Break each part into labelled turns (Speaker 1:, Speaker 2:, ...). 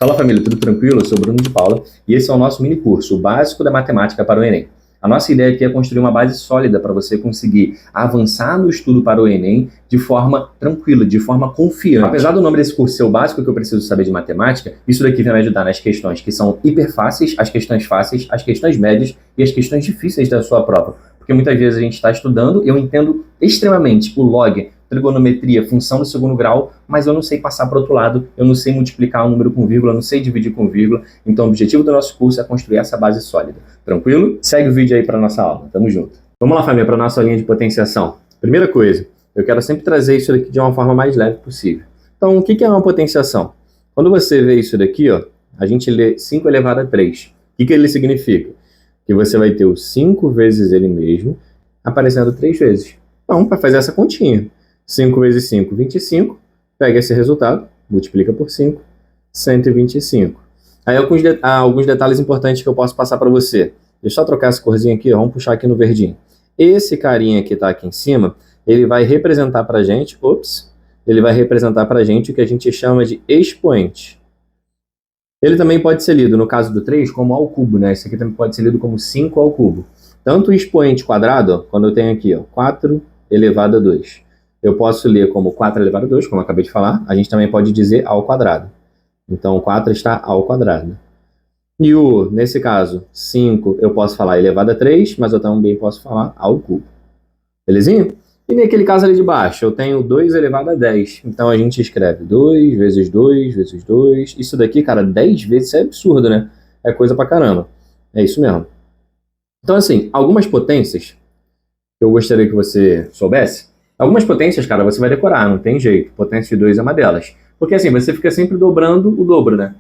Speaker 1: Fala família, tudo tranquilo? Eu sou o Bruno de Paula e esse é o nosso mini curso, o básico da matemática para o Enem. A nossa ideia aqui é construir uma base sólida para você conseguir avançar no estudo para o Enem de forma tranquila, de forma confiante. Apesar do nome desse curso ser o básico que eu preciso saber de matemática, isso daqui vai me ajudar nas questões que são hiper fáceis, as questões médias e as questões difíceis da sua prova. Porque muitas vezes a gente está estudando, eu entendo extremamente o log, trigonometria, função do segundo grau, mas eu não sei passar para o outro lado, eu não sei multiplicar um número com vírgula, eu não sei dividir com vírgula. Então o objetivo do nosso curso é construir essa base sólida. Tranquilo? Segue o vídeo aí para nossa aula. Tamo junto. Vamos lá, família, para nossa linha de potenciação. Primeira coisa, eu quero sempre trazer isso daqui de uma forma mais leve possível. Então, o que é uma potenciação? Quando você vê isso daqui, ó, a gente lê 5 elevado a 3. O que ele significa? Que você vai ter o 5 vezes ele mesmo aparecendo 3 vezes. Então, para fazer essa continha, 5 vezes 5, 25. Pega esse resultado, multiplica por 5, 125. Aí alguns detalhes importantes que eu posso passar para você. Deixa eu só trocar essa corzinha aqui, ó, vamos puxar aqui no verdinho. Esse carinha que está aqui em cima, ele vai representar para a gente, ele vai representar para a gente o que a gente chama de expoente. Ele também pode ser lido, no caso do 3, como ao cubo, né? Esse aqui também pode ser lido como 5 ao cubo. Tanto o expoente quadrado, ó, quando eu tenho aqui, ó, 4 elevado a 2. Eu posso ler como 4 elevado a 2, como eu acabei de falar. A gente também pode dizer ao quadrado. Então, 4 está ao quadrado. E nesse caso, 5, eu posso falar elevado a 3, mas eu também posso falar ao cubo. Belezinha? E naquele caso ali de baixo, eu tenho 2 elevado a 10. Então, a gente escreve 2 vezes 2 vezes 2. Isso daqui, cara, 10 vezes é absurdo, né? É coisa pra caramba. É isso mesmo. Então, assim, algumas potências que eu gostaria que você soubesse. Algumas potências, cara, você vai decorar, não tem jeito. Potência de 2 é uma delas. Porque assim, você fica sempre dobrando o dobro, né?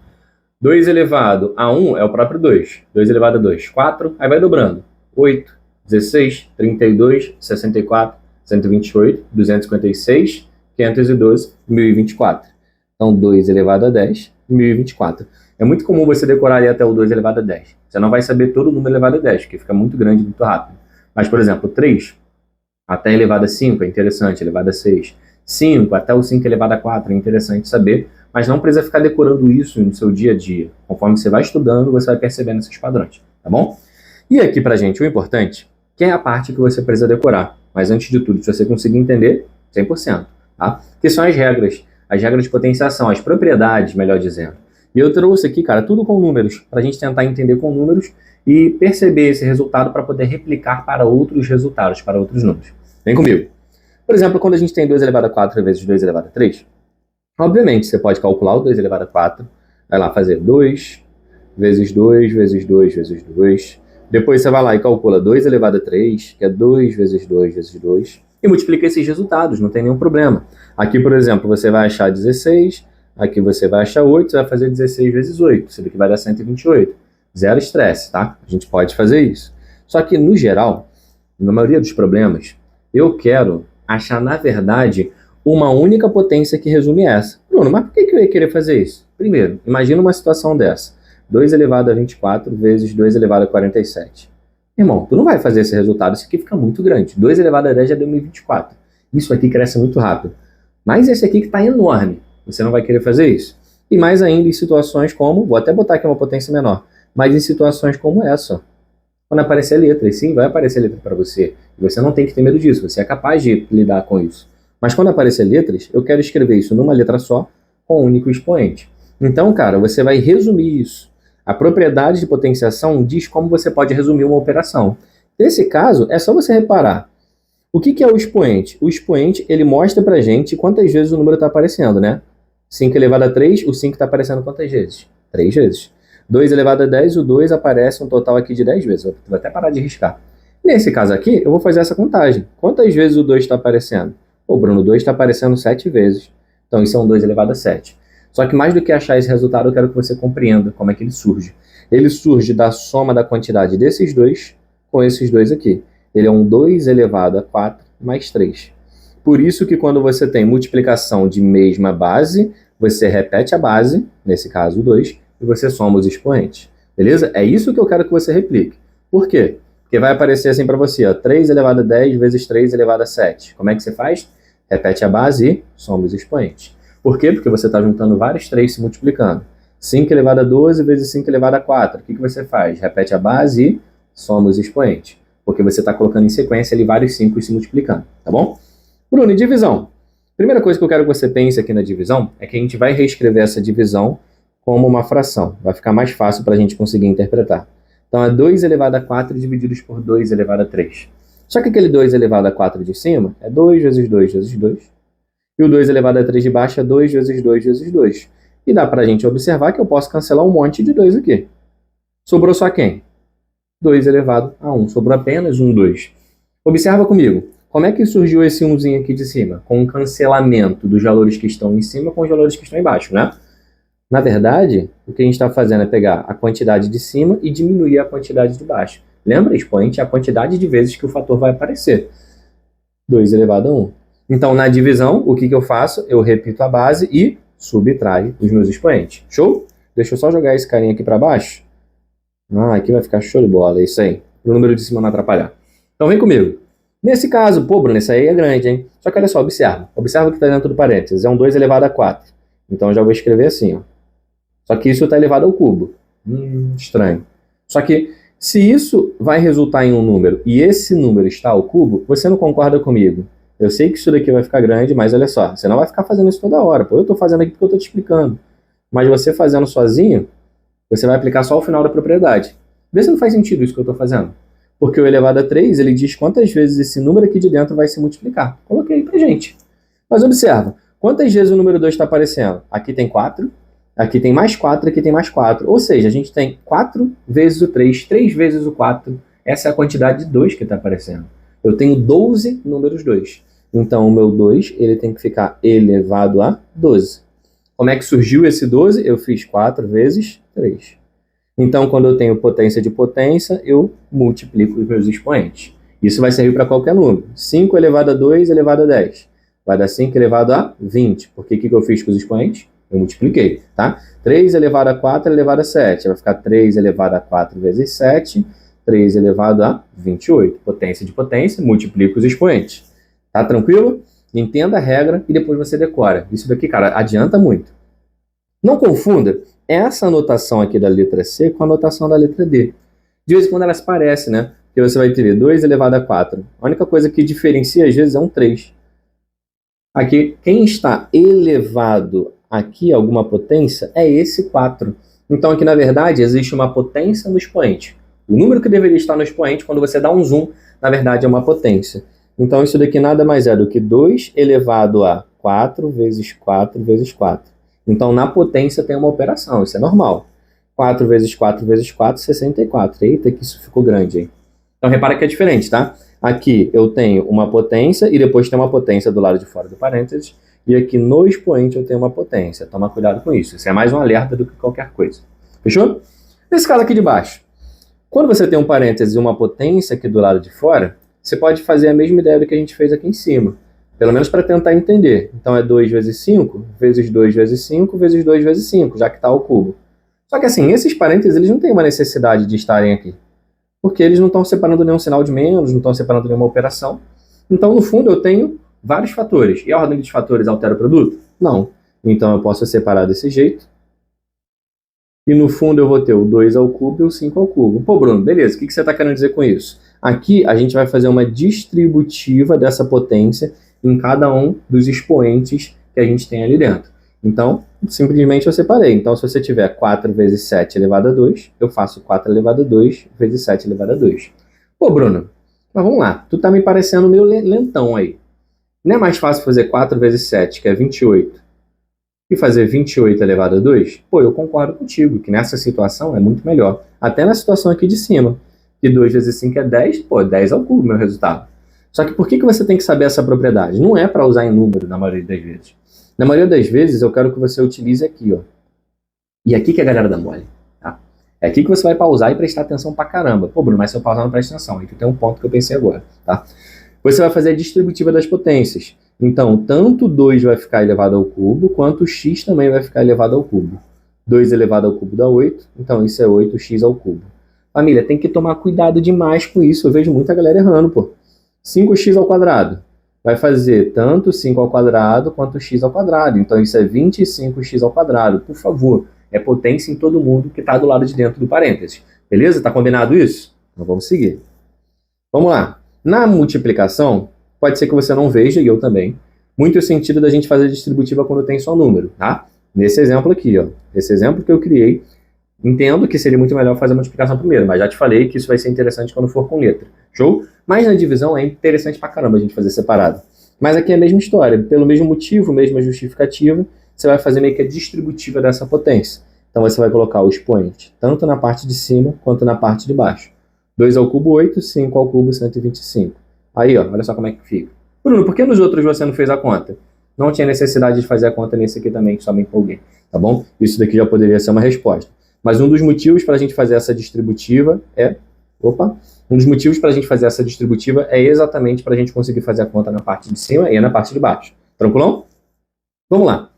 Speaker 1: 2 elevado a 1 é o próprio 2. 2 elevado a 2, 4. Aí vai dobrando. 8, 16, 32, 64, 128, 256, 512, 1024. Então, 2 elevado a 10, 1024. É muito comum você decorar ali até o 2 elevado a 10. Você não vai saber todo o número elevado a 10, porque fica muito grande, muito rápido. Mas, por exemplo, 3... até elevado a 5 é interessante, elevado a 6. 5 até o 5 elevado a 4 é interessante saber, mas não precisa ficar decorando isso no seu dia a dia. Conforme você vai estudando, você vai percebendo esses padrões, tá bom? E aqui pra gente, o importante, que é a parte que você precisa decorar. Mas antes de tudo, se você conseguir entender, 100%, tá? Que são as regras de potenciação, as propriedades, melhor dizendo. E eu trouxe aqui, cara, tudo com números, pra gente tentar entender com números e perceber esse resultado para poder replicar para outros resultados, para outros números. Vem comigo. Por exemplo, quando a gente tem 2 elevado a 4 vezes 2 elevado a 3, obviamente você pode calcular o 2 elevado a 4, vai lá fazer 2 vezes 2 vezes 2 vezes 2. Depois você vai lá e calcula 2 elevado a 3, que é 2 vezes 2 vezes 2, e multiplica esses resultados, não tem nenhum problema. Aqui, por exemplo, você vai achar 16, aqui você vai achar 8, você vai fazer 16 vezes 8, isso daqui vai dar 128. Zero estresse, tá? A gente pode fazer isso. Só que, no geral, na maioria dos problemas, eu quero achar, na verdade, uma única potência que resume essa. Bruno, mas por que eu ia querer fazer isso? Primeiro, imagina uma situação dessa. 2 elevado a 24 vezes 2 elevado a 47. Irmão, tu não vai fazer esse resultado, isso aqui fica muito grande. 2 elevado a 10 já deu 1024. Isso aqui cresce muito rápido. Mas esse aqui que está enorme, você não vai querer fazer isso. E mais ainda em situações como, vou até botar aqui uma potência menor, mas em situações como essa, quando aparecer letras, sim, vai aparecer letra para você. E você não tem que ter medo disso, você é capaz de lidar com isso. Mas quando aparecer letras, eu quero escrever isso numa letra só, com um único expoente. Então, cara, você vai resumir isso. A propriedade de potenciação diz como você pode resumir uma operação. Nesse caso, é só você reparar. O que é o expoente? O expoente, ele mostra pra gente quantas vezes o número está aparecendo, né? 5 elevado a 3, o 5 está aparecendo quantas vezes? 3 vezes. 2 elevado a 10, o 2 aparece um total aqui de 10 vezes. Vou até parar de riscar. Nesse caso aqui, eu vou fazer essa contagem. Quantas vezes o 2 está aparecendo? Ô, Bruno, o 2 está aparecendo 7 vezes. Então, isso é um 2 elevado a 7. Só que mais do que achar esse resultado, eu quero que você compreenda como é que ele surge. Ele surge da soma da quantidade desses dois com esses dois aqui. Ele é um 2 elevado a 4 mais 3. Por isso que quando você tem multiplicação de mesma base, você repete a base, nesse caso o 2, e você soma os expoentes. Beleza? É isso que eu quero que você replique. Por quê? Porque vai aparecer assim para você, ó, 3 elevado a 10 vezes 3 elevado a 7. Como é que você faz? Repete a base e soma os expoentes. Por quê? Porque você está juntando vários 3 se multiplicando. 5 elevado a 12 vezes 5 elevado a 4. O que você faz? Repete a base e soma os expoentes. Porque você está colocando em sequência ali vários 5 se multiplicando, tá bom? Bruno, e divisão? Primeira coisa que eu quero que você pense aqui na divisão é que a gente vai reescrever essa divisão como uma fração. Vai ficar mais fácil para a gente conseguir interpretar. Então, é 2 elevado a 4 divididos por 2 elevado a 3. Só que aquele 2 elevado a 4 de cima é 2 vezes 2 vezes 2. E o 2 elevado a 3 de baixo é 2 vezes 2 vezes 2. E dá para a gente observar que eu posso cancelar um monte de 2 aqui. Sobrou só quem? 2 elevado a 1. Sobrou apenas um 2. Observa comigo. Como é que surgiu esse 1zinho aqui de cima? Com um cancelamento dos valores que estão em cima com os valores que estão embaixo, né? Na verdade, o que a gente está fazendo é pegar a quantidade de cima e diminuir a quantidade de baixo. Lembra? Expoente é a quantidade de vezes que o fator vai aparecer. 2 elevado a 1. Então, na divisão, o que eu faço? Eu repito a base e subtraio os meus expoentes. Show? Deixa eu só jogar esse carinha aqui para baixo. Aqui vai ficar show de bola, é isso aí. O número de cima não atrapalhar. Então, vem comigo. Nesse caso, pô, Bruno, esse aí é grande, hein? Só que olha só, observa. Observa o que está dentro do parênteses. É um 2 elevado a 4. Então, eu já vou escrever assim, ó. Só que isso está elevado ao cubo. Estranho. Só que, se isso vai resultar em um número e esse número está ao cubo, você não concorda comigo? Eu sei que isso daqui vai ficar grande, mas olha só, você não vai ficar fazendo isso toda hora. Pô, eu estou fazendo aqui porque eu estou te explicando. Mas você fazendo sozinho, você vai aplicar só o final da propriedade. Vê se não faz sentido isso que eu estou fazendo. Porque o elevado a 3, ele diz quantas vezes esse número aqui de dentro vai se multiplicar. Coloquei aí pra gente. Mas observa, quantas vezes o número 2 está aparecendo? Aqui tem 4, aqui tem mais 4, aqui tem mais 4. Ou seja, a gente tem 4 vezes o 3, 3 vezes o 4. Essa é a quantidade de 2 que está aparecendo. Eu tenho 12 números 2. Então, o meu 2 ele tem que ficar elevado a 12. Como é que surgiu esse 12? Eu fiz 4 vezes 3. Então, quando eu tenho potência de potência, eu multiplico os meus expoentes. Isso vai servir para qualquer número. 5 elevado a 2 elevado a 10. Vai dar 5 elevado a 20. Por que eu fiz com os expoentes? Eu multipliquei, tá? 3 elevado a 4 elevado a 7. Vai ficar 3 elevado a 4 vezes 7. 3 elevado a 28. Potência de potência, multiplica os expoentes. Tá tranquilo? Entenda a regra e depois você decora. Isso daqui, cara, adianta muito. Não confunda essa anotação aqui da letra C com a anotação da letra D. De vez em quando elas se parecem, né? Porque você vai ter 2 elevado a 4. A única coisa que diferencia, às vezes, é um 3. Aqui, quem está elevado aqui a alguma potência é esse 4. Então, aqui, na verdade, existe uma potência no expoente. O número que deveria estar no expoente, quando você dá um zoom, na verdade, é uma potência. Então, isso daqui nada mais é do que 2 elevado a 4 vezes 4 vezes 4. Então, na potência tem uma operação, isso é normal. 4 vezes 4 vezes 4, 64. Eita, que isso ficou grande, hein? Então, repara que é diferente, tá? Aqui eu tenho uma potência e depois tem uma potência do lado de fora do parênteses. E aqui no expoente eu tenho uma potência. Toma cuidado com isso. Isso é mais um alerta do que qualquer coisa. Fechou? Nesse caso aqui de baixo, quando você tem um parênteses e uma potência aqui do lado de fora, você pode fazer a mesma ideia do que a gente fez aqui em cima. Pelo menos para tentar entender. Então é 2 vezes 5, vezes 2 vezes 5, vezes 2 vezes 5, já que está ao cubo. Só que assim, esses parênteses eles não têm uma necessidade de estarem aqui. Porque eles não estão separando nenhum sinal de menos, não estão separando nenhuma operação. Então, no fundo, eu tenho vários fatores. E a ordem dos fatores altera o produto? Não. Então, eu posso separar desse jeito. E no fundo, eu vou ter o 2 ao cubo e o 5 ao cubo. Pô, Bruno, beleza. O que você está querendo dizer com isso? Aqui, a gente vai fazer uma distributiva dessa potência em cada um dos expoentes que a gente tem ali dentro. Então, simplesmente eu separei. Então, se você tiver 4 vezes 7 elevado a 2, eu faço 4 elevado a 2 vezes 7 elevado a 2. Pô, Bruno, mas vamos lá. Tu tá me parecendo meio lentão aí. Não é mais fácil fazer 4 vezes 7, que é 28, e fazer 28 elevado a 2? Pô, eu concordo contigo, que nessa situação é muito melhor. Até na situação aqui de cima, que 2 vezes 5 é 10, pô, 10 ao cubo, meu resultado. Só que por que você tem que saber essa propriedade? Não é para usar em número, na maioria das vezes. Na maioria das vezes, eu quero que você utilize aqui, ó. E aqui que a galera dá mole, tá? É aqui que você vai pausar e prestar atenção pra caramba. Pô, Bruno, mas se eu pausar não presta atenção. Aí tem um ponto que eu pensei agora, tá? Você vai fazer a distributiva das potências. Então, tanto 2 vai ficar elevado ao cubo, quanto x também vai ficar elevado ao cubo. 2 elevado ao cubo dá 8, então isso é 8x ao cubo. Família, tem que tomar cuidado demais com isso. Eu vejo muita galera errando, pô. 5x ao quadrado vai fazer tanto 5 ao quadrado quanto x ao quadrado. Então, isso é 25x ao quadrado. Por favor, é potência em todo mundo que está do lado de dentro do parênteses. Beleza? Tá combinado isso? Então vamos seguir. Vamos lá. Na multiplicação, pode ser que você não veja, e eu também, muito o sentido da gente fazer distributiva quando tem só número, tá? Nesse exemplo aqui, ó, esse exemplo que eu criei, entendo que seria muito melhor fazer a multiplicação primeiro, mas já te falei que isso vai ser interessante quando for com letra. Show? Mas na divisão é interessante pra caramba a gente fazer separado. Mas aqui é a mesma história, pelo mesmo motivo, mesma justificativa, você vai fazer meio que a distributiva dessa potência. Então você vai colocar o expoente tanto na parte de cima quanto na parte de baixo. 2 ao cubo 8, 5 ao cubo 125. Aí, ó, olha só como é que fica. Bruno, por que nos outros você não fez a conta? Não tinha necessidade de fazer a conta nesse aqui também, que só me empolguei, tá bom? Isso daqui já poderia ser uma resposta. Mas um dos motivos para a gente fazer essa distributiva é... Um dos motivos para a gente fazer essa distributiva é exatamente para a gente conseguir fazer a conta na parte de cima e na parte de baixo. Tranquilão? Vamos lá.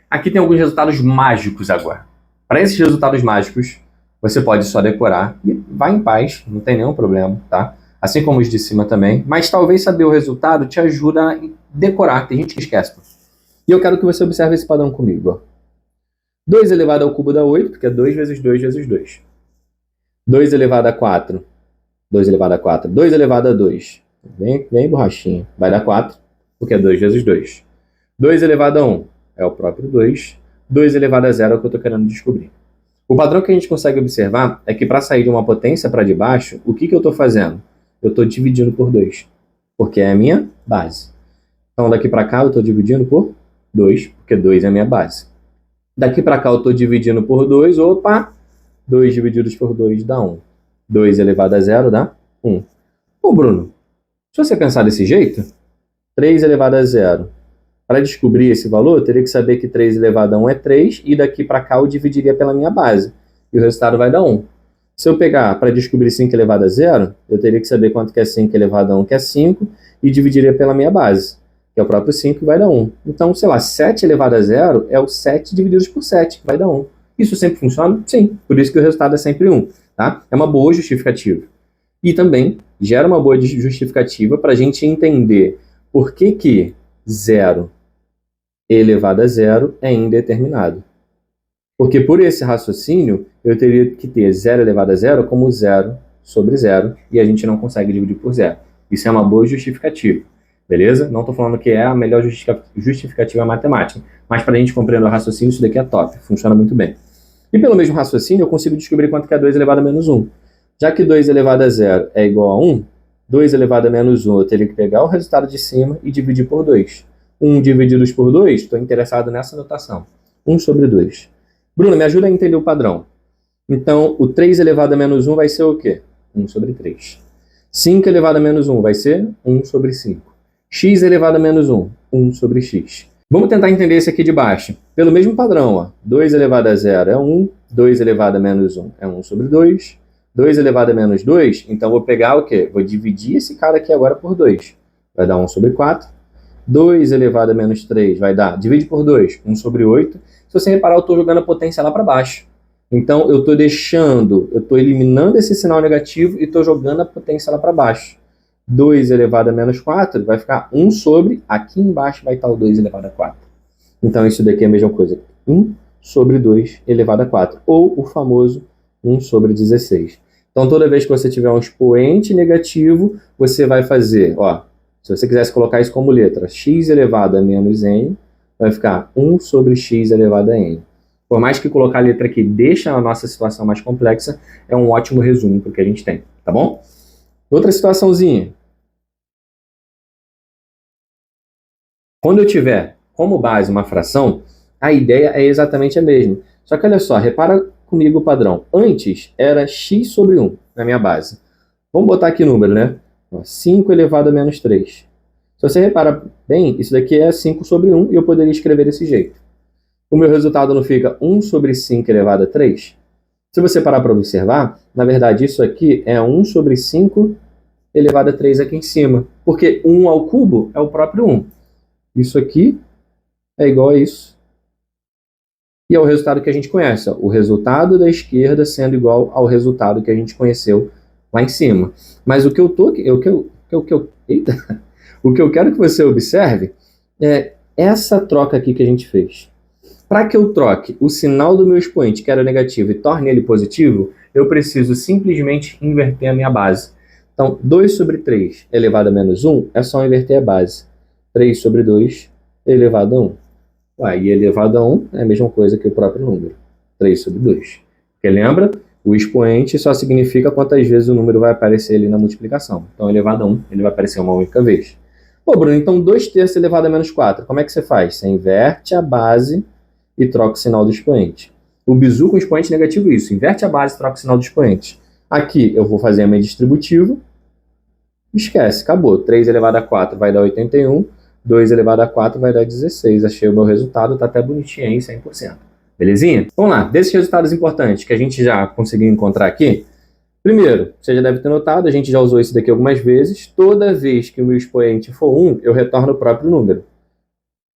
Speaker 1: Aqui tem alguns resultados mágicos agora. Para esses resultados mágicos, você pode só decorar e vai em paz, não tem nenhum problema, tá? Assim como os de cima também, mas talvez saber o resultado te ajuda a decorar, tem gente que esquece. E eu quero que você observe esse padrão comigo, ó. 2 elevado ao cubo dá 8, porque é 2 vezes 2 vezes 2. 2 elevado a 4, 2 elevado a 4, 2 elevado a 2, bem borrachinha, vai dar 4, porque é 2 vezes 2. 2 elevado a 1 é o próprio 2, 2 elevado a 0 é o que eu estou querendo descobrir. O padrão que a gente consegue observar é que para sair de uma potência para de baixo, o que eu estou fazendo? Eu estou dividindo por 2, porque é a minha base. Então daqui para cá eu estou dividindo por 2, porque 2 é a minha base. Daqui para cá eu estou dividindo por 2, 2 divididos por 2 dá 1. 2 elevado a 0 dá 1. Pô, Bruno, se você pensar desse jeito, 3 elevado a 0. Para descobrir esse valor, eu teria que saber que 3 elevado a 1 é 3, e daqui para cá eu dividiria pela minha base. E o resultado vai dar 1. Se eu pegar para descobrir 5 elevado a 0, eu teria que saber quanto que é 5 elevado a 1, que é 5, e dividiria pela minha base, que é o próprio 5, que vai dar 1. Então, sei lá, 7 elevado a 0 é o 7 divididos por 7, que vai dar 1. Isso sempre funciona? Sim. Por isso que o resultado é sempre 1. Tá? É uma boa justificativa. E também gera uma boa justificativa para a gente entender por que 0 elevado a 0 é indeterminado. Porque por esse raciocínio, eu teria que ter 0 elevado a 0 como 0 sobre 0, e a gente não consegue dividir por 0. Isso é uma boa justificativa. Beleza? Não estou falando que é a melhor justificativa matemática, mas para a gente compreender o raciocínio, isso daqui é top, funciona muito bem. E pelo mesmo raciocínio, eu consigo descobrir quanto que é 2 elevado a menos 1. Já que 2 elevado a 0 é igual a 1, 2 elevado a menos 1, eu teria que pegar o resultado de cima e dividir por 2. 1 divididos por 2, estou interessado nessa notação. 1 sobre 2. Bruno, me ajuda a entender o padrão. Então, o 3 elevado a menos 1 vai ser o quê? 1 sobre 3. 5 elevado a menos 1 vai ser 1 sobre 5. X elevado a menos 1, 1 sobre x. Vamos tentar entender esse aqui de baixo. Pelo mesmo padrão, ó. 2 elevado a 0 é 1, 2 elevado a menos 1 é 1 sobre 2, 2 elevado a menos 2, então vou pegar o quê? Vou dividir esse cara aqui agora por 2. Vai dar 1 sobre 4. 2 elevado a menos 3 vai dar, divide por 2, 1 sobre 8. Se você reparar, eu estou jogando a potência lá para baixo. Então, eu estou eliminando esse sinal negativo e estou jogando a potência lá para baixo. 2 elevado a menos 4 vai ficar 1 sobre, aqui embaixo vai estar o 2 elevado a 4. Então, isso daqui é a mesma coisa. 1 sobre 2 elevado a 4, ou o famoso 1 sobre 16. Então, toda vez que você tiver um expoente negativo, você vai fazer, ó, se você quisesse colocar isso como letra, x elevado a menos n, vai ficar 1 sobre x elevado a n. Por mais que colocar a letra aqui deixa a nossa situação mais complexa, é um ótimo resumo para o que a gente tem, tá bom? Outra situaçãozinha. Quando eu tiver como base uma fração, a ideia é exatamente a mesma. Só que olha só, repara comigo o padrão. Antes era x sobre 1 na minha base. Vamos botar aqui o número, né? 5 elevado a menos 3. Se você reparar bem, isso daqui é 5 sobre 1 e eu poderia escrever desse jeito. O meu resultado não fica 1 sobre 5 elevado a 3? Se você parar para observar, na verdade isso aqui é 1 sobre 5 elevado a 3 aqui em cima. Porque 1 ao cubo é o próprio 1. Isso aqui é igual a isso. E é o resultado que a gente conhece. Ó. O resultado da esquerda sendo igual ao resultado que a gente conheceu lá em cima. Mas o que eu quero que você observe é essa troca aqui que a gente fez. Para que eu troque o sinal do meu expoente, que era negativo, e torne ele positivo, eu preciso simplesmente inverter a minha base. Então, 2 sobre 3 elevado a menos 1 é só inverter a base. 3 sobre 2 elevado a 1. E elevado a 1 é a mesma coisa que o próprio número. 3 sobre 2. Porque lembra? O expoente só significa quantas vezes o número vai aparecer ali na multiplicação. Então, elevado a 1, ele vai aparecer uma única vez. Pô, Bruno, então 2/3 elevado a menos 4. Como é que você faz? Você inverte a base e troca o sinal do expoente. O bizu com expoente negativo isso. Inverte a base e troca o sinal do expoente. Aqui eu vou fazer a minha distributiva. Esquece, acabou. 3 elevado a 4 vai dar 81. 2 elevado a 4 vai dar 16. Achei o meu resultado, tá até bonitinho aí, 100%. Belezinha? Vamos lá, desses resultados importantes que a gente já conseguiu encontrar aqui. Primeiro, você já deve ter notado, a gente já usou isso daqui algumas vezes. Toda vez que o meu expoente for 1, eu retorno o próprio número.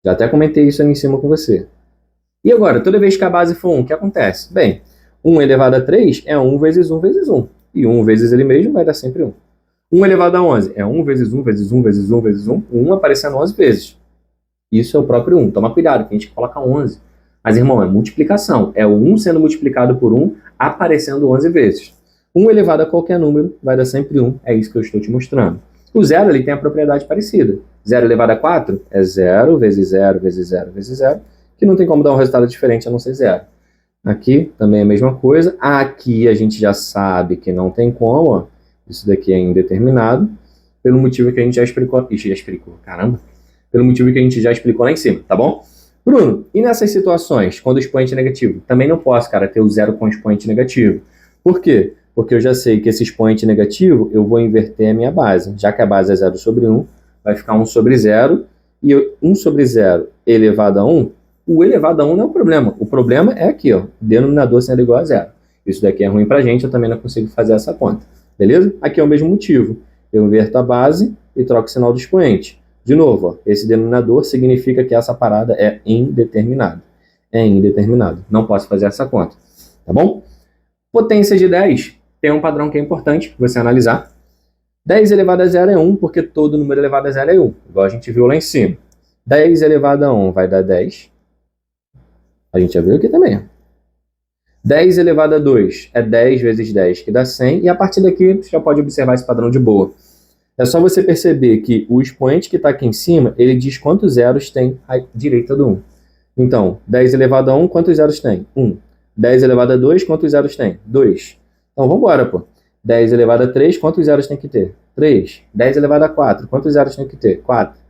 Speaker 1: Já até comentei isso aí em cima com você. E agora, toda vez que a base for 1, o que acontece? Bem, 1 elevado a 3 é 1 vezes 1 vezes 1. E 1 vezes ele mesmo vai dar sempre 1. 1 elevado a 11 é 1 vezes 1 vezes 1 vezes 1 vezes 1. 1 aparecendo 11 vezes. Isso é o próprio 1. Toma cuidado, que a gente coloca 11. Mas, irmão, é multiplicação. É o 1 sendo multiplicado por 1, aparecendo 11 vezes. 1 elevado a qualquer número vai dar sempre 1. É isso que eu estou te mostrando. O 0 ele tem a propriedade parecida. 0 elevado a 4 é 0 vezes 0 vezes 0 vezes 0, que não tem como dar um resultado diferente a não ser 0. Aqui também é a mesma coisa. Aqui a gente já sabe que não tem como. Ó. Isso daqui é indeterminado. Pelo motivo que a gente já explicou. Caramba! Pelo motivo que a gente já explicou lá em cima, tá bom? Bruno, e nessas situações, quando o expoente é negativo? Também não posso, cara, ter o 0 com expoente negativo. Por quê? Porque eu já sei que esse expoente negativo, eu vou inverter a minha base. Já que a base é 0 sobre 1, vai ficar 1 sobre 0. E 1 sobre 0 elevado a 1, o elevado a 1 não é o problema. O problema é aqui, ó, denominador sendo igual a 0. Isso daqui é ruim pra gente, eu também não consigo fazer essa conta. Beleza? Aqui é o mesmo motivo. Eu inverto a base e troco o sinal do expoente. De novo, ó, esse denominador significa que essa parada é indeterminada. É indeterminado. Não posso fazer essa conta. Tá bom? Potência de 10 tem um padrão que é importante você analisar. 10 elevado a 0 é 1, porque todo número elevado a 0 é 1, igual a gente viu lá em cima. 10 elevado a 1 vai dar 10. A gente já viu aqui também. 10 elevado a 2 é 10 vezes 10, que dá 100. E a partir daqui, você já pode observar esse padrão de boa. É só você perceber que o expoente que está aqui em cima, ele diz quantos zeros tem à direita do 1. Então, 10 elevado a 1, quantos zeros tem? 1. 10 elevado a 2, quantos zeros tem? 2. Então, vamos embora, pô. 10 elevado a 3, quantos zeros tem que ter? 3. 10 elevado a 4, quantos zeros tem que ter? 4.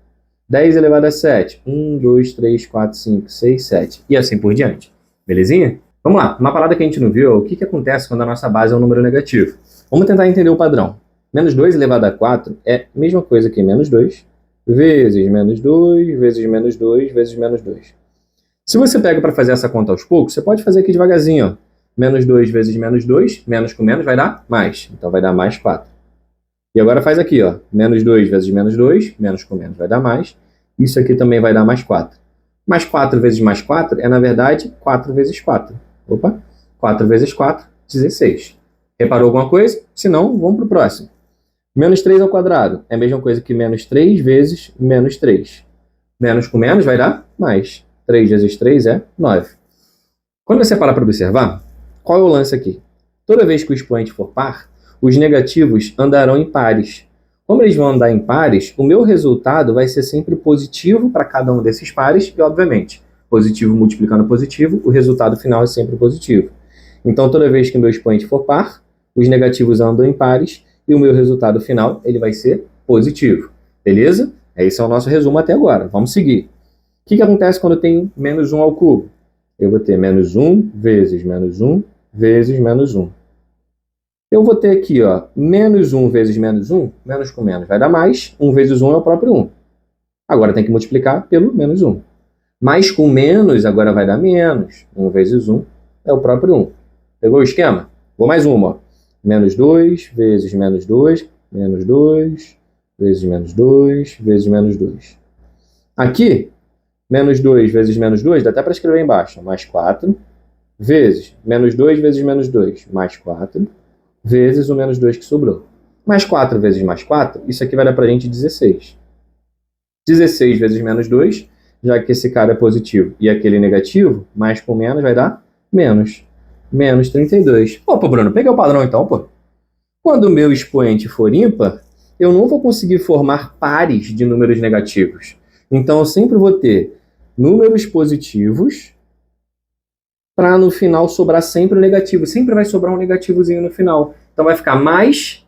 Speaker 1: 10 elevado a 7, 1, 2, 3, 4, 5, 6, 7. E assim por diante. Belezinha? Vamos lá. Uma parada que a gente não viu é o que acontece quando a nossa base é um número negativo. Vamos tentar entender o padrão. Menos 2 elevado a 4 é a mesma coisa que menos 2 vezes menos 2 vezes menos 2 vezes menos 2. Se você pega para fazer essa conta aos poucos, você pode fazer aqui devagarzinho. Ó. Menos 2 vezes menos 2, menos com menos vai dar mais. Então vai dar mais 4. E agora faz aqui, ó. Menos 2 vezes menos 2, menos com menos vai dar mais. Isso aqui também vai dar mais 4. Mais 4 vezes mais 4 é, na verdade, 4 vezes 4. Opa! 4 vezes 4, 16. Reparou alguma coisa? Se não, vamos para o próximo. Menos 3 ao quadrado é a mesma coisa que menos 3 vezes menos 3. Menos com menos vai dar mais. 3 vezes 3 é 9. Quando você parar para observar, qual é o lance aqui? Toda vez que o expoente for par, os negativos andarão em pares. Como eles vão andar em pares, o meu resultado vai ser sempre positivo para cada um desses pares e, obviamente, positivo multiplicando positivo, o resultado final é sempre positivo. Então, toda vez que o meu expoente for par, os negativos andam em pares e o meu resultado final ele vai ser positivo. Beleza? Esse é o nosso resumo até agora. Vamos seguir. O que acontece quando eu tenho menos 1 ao cubo? Eu vou ter menos 1 vezes menos 1 vezes menos 1. Eu vou ter aqui, ó, menos 1 vezes menos 1, menos com menos vai dar mais. 1 vezes 1 é o próprio 1. Agora tem que multiplicar pelo menos 1. Mais com menos agora vai dar menos. 1 vezes 1 é o próprio 1. Pegou o esquema? Vou mais uma, ó. Menos 2 vezes menos 2, menos 2 vezes menos 2 vezes menos 2. Aqui, menos 2 vezes menos 2, dá até para escrever embaixo, mais 4, vezes menos 2 vezes menos 2, mais 4, vezes o menos 2 que sobrou. Mais 4 vezes mais 4, isso aqui vai dar para a gente 16. 16 vezes menos 2 já que esse cara é positivo e aquele negativo, mais com menos vai dar menos. Menos 32. Pô, Bruno, peguei o padrão então, pô. Quando o meu expoente for ímpar, eu não vou conseguir formar pares de números negativos. Então, eu sempre vou ter números positivos para no final sobrar sempre o negativo. Sempre vai sobrar um negativozinho no final. Então, vai ficar mais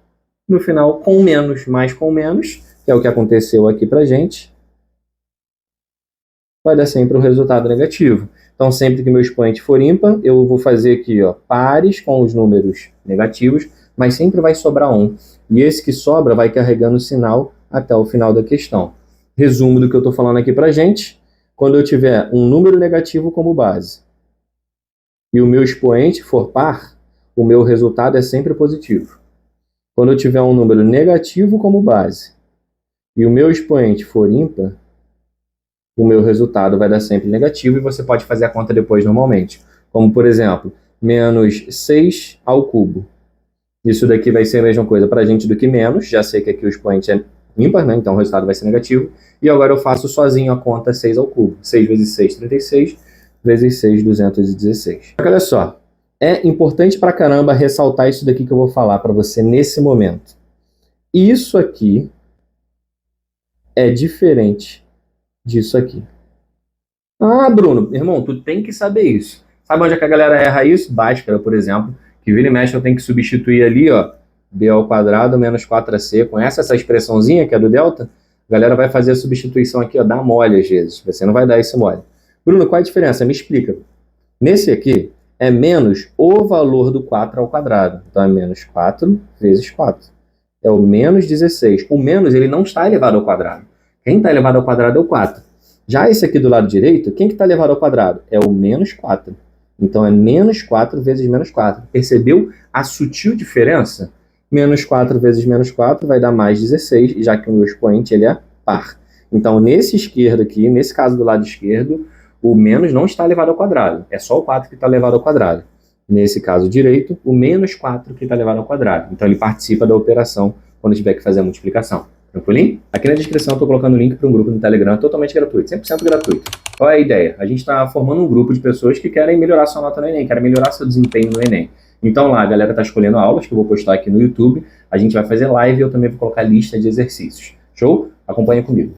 Speaker 1: no final com menos. Mais com menos, que é o que aconteceu aqui pra gente, vai dar sempre o resultado negativo. Então, sempre que meu expoente for ímpar, eu vou fazer aqui, ó, pares com os números negativos, mas sempre vai sobrar um. E esse que sobra vai carregando o sinal até o final da questão. Resumo do que eu estou falando aqui pra gente. Quando eu tiver um número negativo como base e o meu expoente for par, o meu resultado é sempre positivo. Quando eu tiver um número negativo como base e o meu expoente for ímpar, o meu resultado vai dar sempre negativo e você pode fazer a conta depois normalmente. Como, por exemplo, menos 6 ao cubo. Isso daqui vai ser a mesma coisa para a gente do que menos. Já sei que aqui o expoente é ímpar, né? Então o resultado vai ser negativo. E agora eu faço sozinho a conta 6 ao cubo. 6 vezes 6, 36. Vezes 6, 216. Olha só, é importante pra caramba ressaltar isso daqui que eu vou falar para você nesse momento. Isso aqui é diferente disso aqui. Ah, Bruno, irmão, tu tem que saber isso. Sabe onde é que a galera erra isso? Bhaskara, por exemplo, que vira e mexe eu tenho que substituir ali, ó, b ao quadrado menos 4ac. Conhece essa expressãozinha que é do delta? A galera vai fazer a substituição aqui, ó, dá mole às vezes. Você não vai dar esse mole. Bruno, qual é a diferença? Me explica. Nesse aqui, é menos o valor do 4 ao quadrado. Então, é menos 4 vezes 4. É o menos 16. O menos, ele não está elevado ao quadrado. Quem está elevado ao quadrado é o 4. Já esse aqui do lado direito, quem que está elevado ao quadrado? É o menos 4. Então, é menos 4 vezes menos 4. Percebeu a sutil diferença? Menos 4 vezes menos 4 vai dar mais 16, já que o meu expoente ele é par. Então, nesse esquerdo aqui, nesse caso do lado esquerdo, o menos não está elevado ao quadrado. É só o 4 que está elevado ao quadrado. Nesse caso direito, o menos 4 que está elevado ao quadrado. Então, ele participa da operação quando tiver que fazer a multiplicação. Tranquilinho? Aqui na descrição eu estou colocando o link para um grupo no Telegram totalmente gratuito, 100% gratuito. Qual é a ideia? A gente está formando um grupo de pessoas que querem melhorar sua nota no Enem, querem melhorar seu desempenho no Enem. Então lá a galera está escolhendo aulas que eu vou postar aqui no YouTube, a gente vai fazer live e eu também vou colocar lista de exercícios. Show? Acompanha comigo.